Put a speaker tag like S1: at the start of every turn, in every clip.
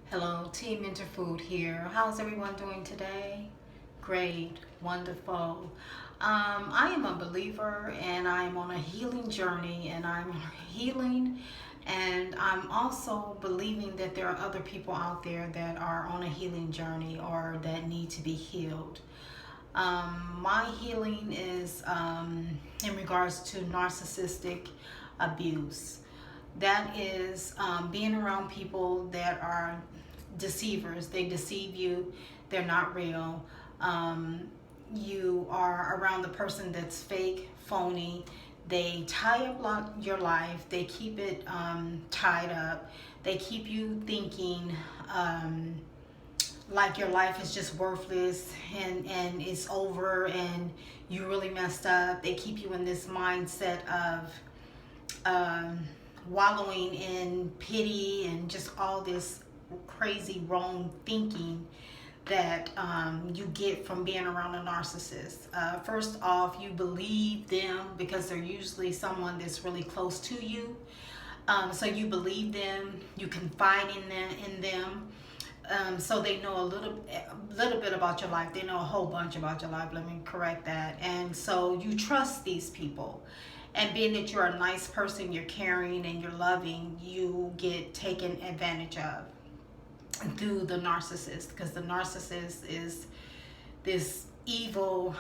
S1: Hello, Team Interfood here. How's everyone doing today? Great, wonderful. I am a believer and I'm on a healing journey and I'm healing and I'm also believing that there are other people out there that are on a healing journey or that need to be healed. My healing is in regards to narcissistic abuse. That is being around people that are deceivers. They deceive you, they're not real. You are around the person that's fake, phony. They tie up your life, they keep it tied up, they keep you thinking. Like your life is just worthless and it's over and you really messed up. They keep you in this mindset of um, wallowing in pity and just all this crazy wrong thinking that you get from being around a narcissist. First off, you believe them because they're usually someone that's really close to you. So you believe them, you confide in them. So they know a little bit about your life. They know a whole bunch about your life. Let me correct that. And so you trust these people. And being that you're a nice person, you're caring and you're loving, you get taken advantage of through the narcissist, because the narcissist is this evil,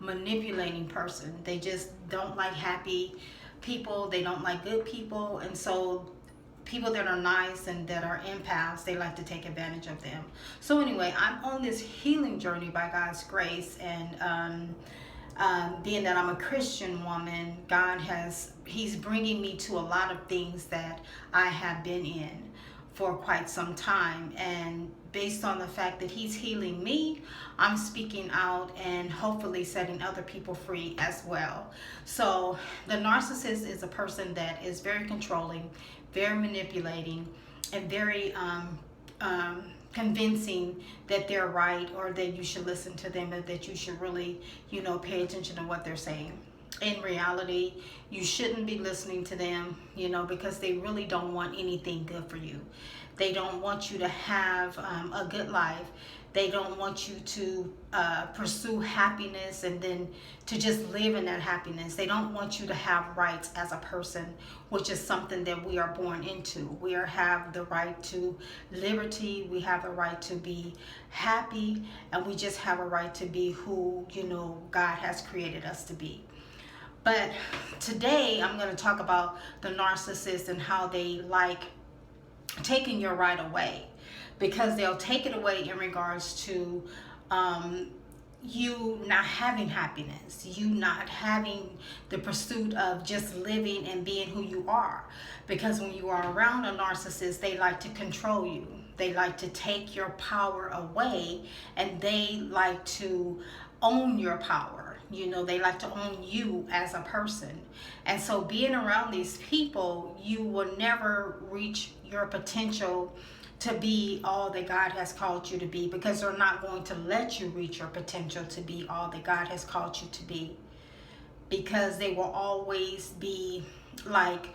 S1: manipulating person. They just don't like happy people. They don't like good people. And so people that are nice and that are empaths, they like to take advantage of them. So anyway, I'm on this healing journey by God's grace, and being that I'm a Christian woman, He's bringing me to a lot of things that I have been in for quite some time. And based on the fact that He's healing me, I'm speaking out and hopefully setting other people free as well. So the narcissist is a person that is very controlling, very manipulating, and very convincing that they're right, or that you should listen to them, or that you should really, pay attention to what they're saying. In reality, you shouldn't be listening to them, because they really don't want anything good for you. They don't want you to have a good life. They don't want you to pursue happiness and then to just live in that happiness. They don't want you to have rights as a person, which is something that we are born into. Have the right to liberty. We have the right to be happy, and we just have a right to be who, God has created us to be. But today I'm going to talk about the narcissist and how they like taking your right away, because they'll take it away in regards to you not having happiness, you not having the pursuit of just living and being who you are. Because when you are around a narcissist, they like to control you. They like to take your power away, and they like to own your power. They like to own you as a person. And so being around these people, you will never reach your potential to be all that God has called you to be, because they're not going to let you reach your potential to be all that God has called you to be, because they will always be like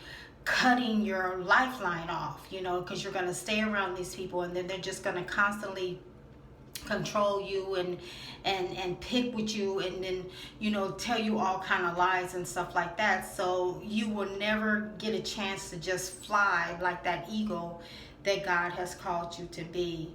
S1: cutting your lifeline off, because you're going to stay around these people, and then they're just going to constantly control you and pick with you, and then tell you all kind of lies and stuff like that. So you will never get a chance to just fly like that eagle that God has called you to be.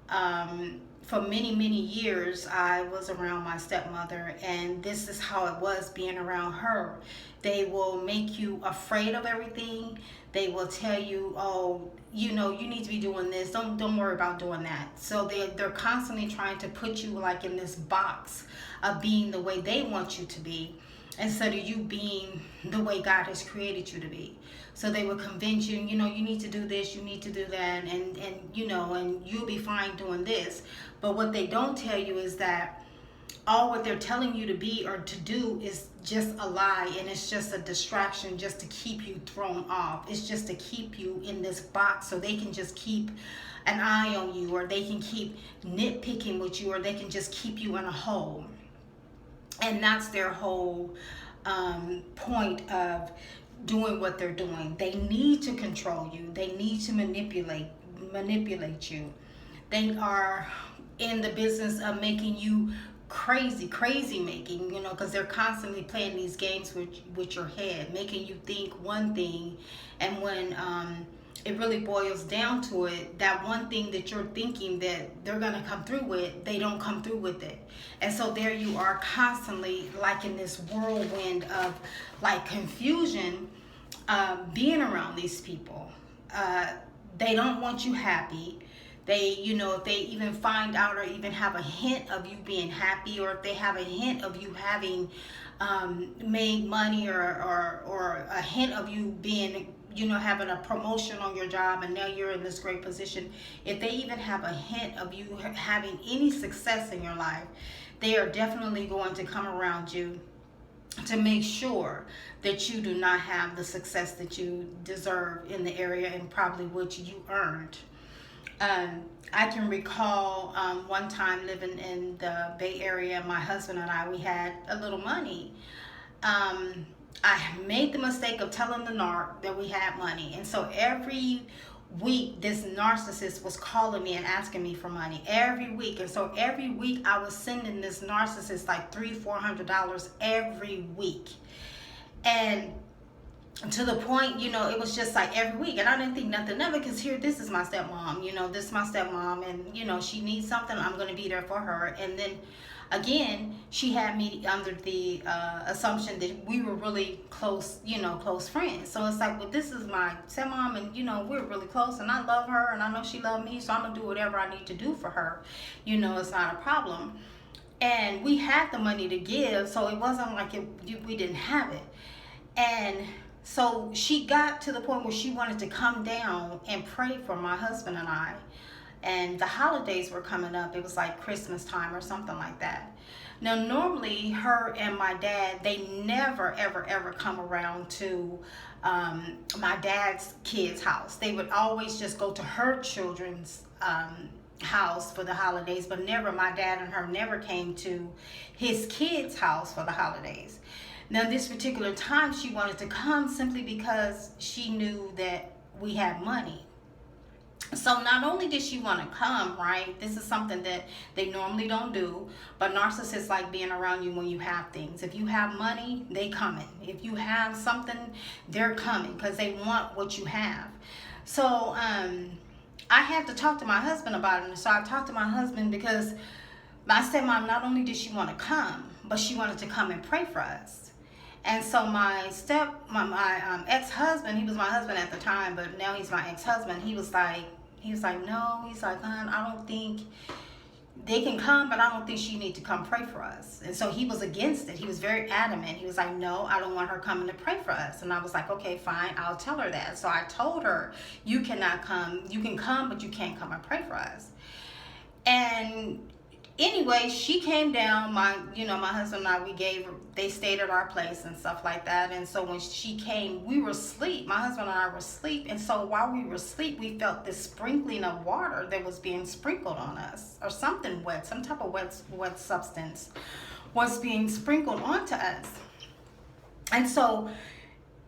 S1: For many years I was around my stepmother, and this is how it was being around her. They will make you afraid of everything. They will tell you, oh, you need to be doing this, don't worry about doing that. So they're constantly trying to put you like in this box of being the way they want you to be, instead of you being the way God has created you to be. So they will convince you, you need to do this, you need to do that, and you'll be fine doing this. But what they don't tell you is that all what they're telling you to be or to do is just a lie, and it's just a distraction just to keep you thrown off. It's just to keep you in this box so they can just keep an eye on you, or they can keep nitpicking with you, or they can just keep you in a hole. And that's their whole point of doing what they're doing. They need to control you. They need to manipulate you. They are in the business of making you crazy making, because they're constantly playing these games with your head, making you think one thing, and when it really boils down to it, that one thing that you're thinking that they're going to come through with, they don't come through with it. And so there you are, constantly like in this whirlwind of like confusion, being around these people. They don't want you happy. They, if they even find out or even have a hint of you being happy, or if they have a hint of you having made money, or a hint of you being, having a promotion on your job and now you're in this great position, if they even have a hint of you having any success in your life, they are definitely going to come around you to make sure that you do not have the success that you deserve in the area and probably what you earned. I can recall one time living in the Bay Area, my husband and I, we had a little money. I made the mistake of telling the narc that we had money. And so every week, this narcissist was calling me and asking me for money every week. And so every week I was sending this narcissist like $300-$400 every week. And to the point, it was just like every week, and I didn't think nothing of it, because this is my stepmom, this is my stepmom, and she needs something, I'm going to be there for her. And then again, she had me under the assumption that we were really close, close friends. So it's like, well, this is my stepmom, and we're really close, and I love her, and I know she loves me, so I'm gonna do whatever I need to do for her. It's not a problem. And we had the money to give, so it wasn't like we didn't have it. And so she got to the point where she wanted to come down and pray for my husband and I. And the holidays were coming up. It was like Christmas time or something like that. Now, normally her and my dad, they never, ever come around to my dad's kids' house. They would always just go to her children's house for the holidays, but never, my dad and her never came to his kids' house for the holidays. Now, this particular time, she wanted to come simply because she knew that we had money. So not only did she want to come, right? This is something that they normally don't do, but narcissists like being around you when you have things. If you have money, they coming. If you have something, they're coming because they want what you have. So I had to talk to my husband about it. And so I talked to my husband because my stepmom, not only did she want to come, but she wanted to come and pray for us. And so my ex-husband, he was my husband at the time, but now he's my ex-husband. He was like, no, he's like, hon, I don't think they can come, but I don't think she need to come pray for us. And so he was against it. He was very adamant. He was like, no, I don't want her coming to pray for us. And I was like, okay, fine, I'll tell her that. So I told her, you cannot come. You can come, but you can't come and pray for us. And anyway, she came down. My husband and I, they stayed at our place and stuff like that. And so when she came, we were asleep. My husband and I were asleep. And so while we were asleep, we felt this sprinkling of water that was being sprinkled on us, or something wet, some type of wet substance was being sprinkled onto us. And so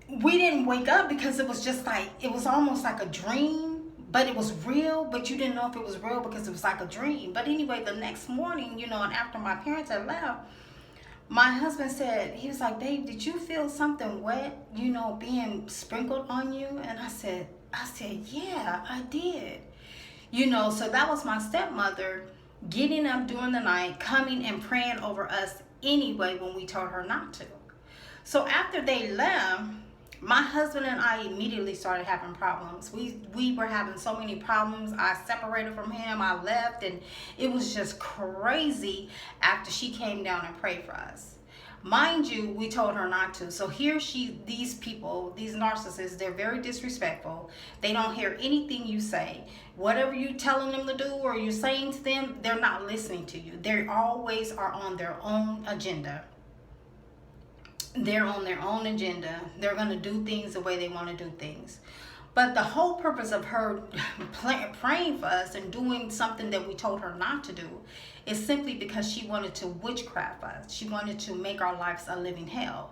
S1: we didn't wake up because it was just like, it was almost like a dream. But it was real, but you didn't know if it was real because it was like a dream. But anyway, the next morning, and after my parents had left, my husband said, he was like, babe, did you feel something wet, being sprinkled on you? And I said, yeah, I did. So that was my stepmother getting up during the night, coming and praying over us anyway when we told her not to. So after they left, my husband and I immediately started having problems. We were having so many problems. I separated from him. I left, and it was just crazy after she came down and prayed for us. Mind you, we told her not to. So here these people, these narcissists, they're very disrespectful. They don't hear anything you say. Whatever you telling them to do or you're saying to them, they're not listening to you. They always are on their own agenda. They're on their own agenda. They're going to do things the way they want to do things. But the whole purpose of her praying for us and doing something that we told her not to do is simply because she wanted to witchcraft us. She wanted to make our lives a living hell.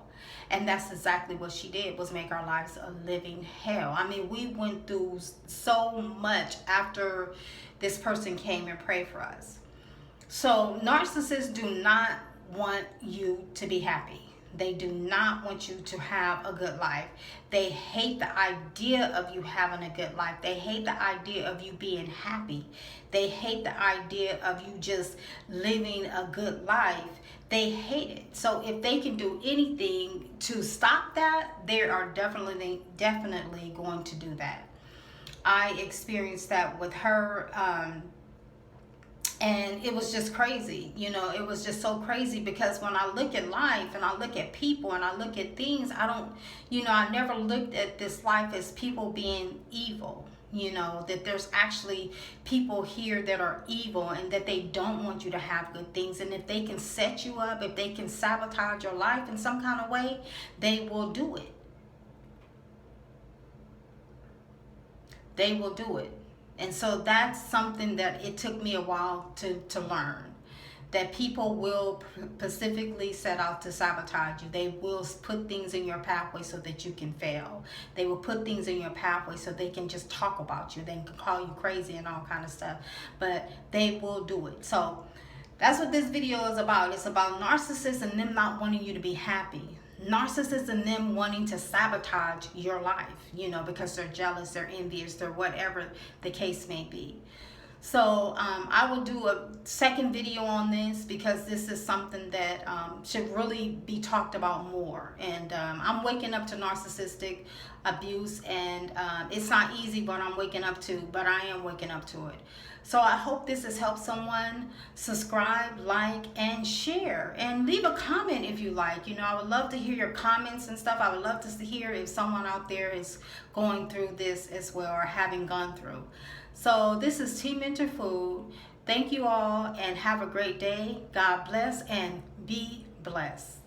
S1: And that's exactly what she did, was make our lives a living hell. I mean, we went through so much after this person came and prayed for us. So narcissists do not want you to be happy. They do not want you to have a good life. They hate the idea of you having a good life. They hate the idea of you being happy. They hate the idea of you just living a good life. They hate it. So if they can do anything to stop that, they are definitely going to do that. I experienced that with her. And it was just crazy. It was just so crazy, because when I look at life and I look at people and I look at things, I never looked at this life as people being evil. That there's actually people here that are evil and that they don't want you to have good things. And if they can set you up, if they can sabotage your life in some kind of way, they will do it. They will do it. And so that's something that it took me a while to learn. That people will specifically set out to sabotage you. They will put things in your pathway so that you can fail. They will put things in your pathway so they can just talk about you. They can call you crazy and all kind of stuff. But they will do it. So that's what this video is about. It's about narcissists and them not wanting you to be happy. Narcissists and them wanting to sabotage your life, because they're jealous, they're envious, they're whatever the case may be. So I will do a second video on this, because this is something that should really be talked about more. And I'm waking up to narcissistic abuse, and it's not easy, but I am waking up to it. So I hope this has helped someone. Subscribe, like, and share, and leave a comment if you like. I would love to hear your comments and stuff. I would love to hear if someone out there is going through this as well, or having gone through. So this is Team Mentor Food. Thank you all, and have a great day. God bless, and be blessed.